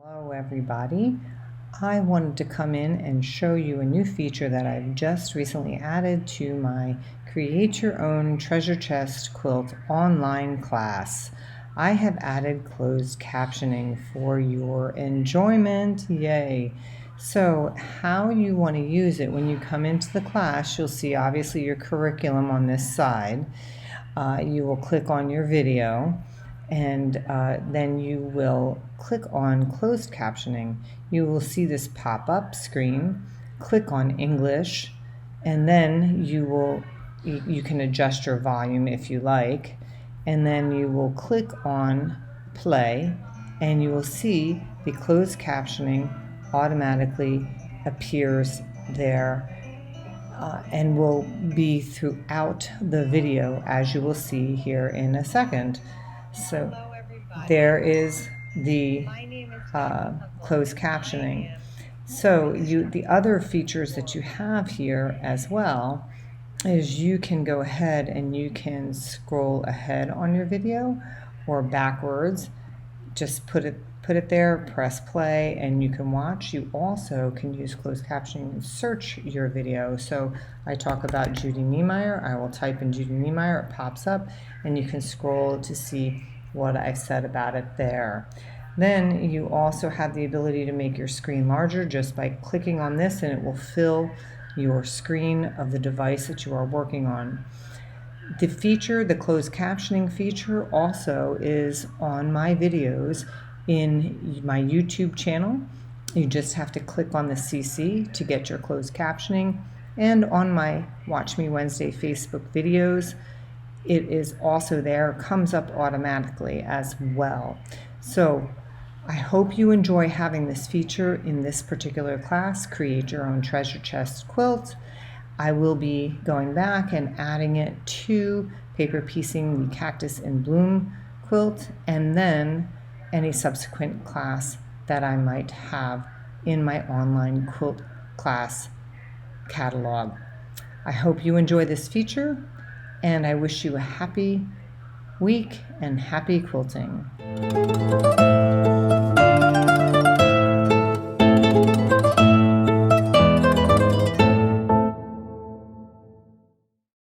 Hello everybody. I wanted to come in and show you a new feature that I've just recently added to my Create Your Own Treasure Chest Quilt online class. I have added closed captioning for your enjoyment. Yay! So how you want to use it when you come into the class, you'll see obviously your curriculum on this side. You will click on your video, and then you will click on closed captioning. You will see this pop-up screen. Click on English, and then you can adjust your volume if you like, and then you will click on play, and you will see the closed captioning automatically appears there and will be throughout the video, as you will see here in a second. So there is the closed captioning. So the other features that you have here as well is you can go ahead and you can scroll ahead on your video or backwards. Just put it there, press play, and you can watch. You also can use closed captioning and search your video. So I talk about Judy Niemeyer. I will type in Judy Niemeyer, it pops up, and you can scroll to see what I've said about it there. Then you also have the ability to make your screen larger just by clicking on this, and it will fill your screen of the device that you are working on. The closed captioning feature, also is on my videos in my YouTube channel. You just have to click on the CC to get your closed captioning, and on my Watch Me Wednesday Facebook videos, it is also there, comes up automatically as well. So I hope you enjoy having this feature in this particular class, Create Your Own Treasure Chest Quilt. I will be going back and adding it to Paper Piecing the Cactus in Bloom quilt, and then any subsequent class that I might have in my online quilt class catalog. I hope you enjoy this feature, and I wish you a happy week and happy quilting.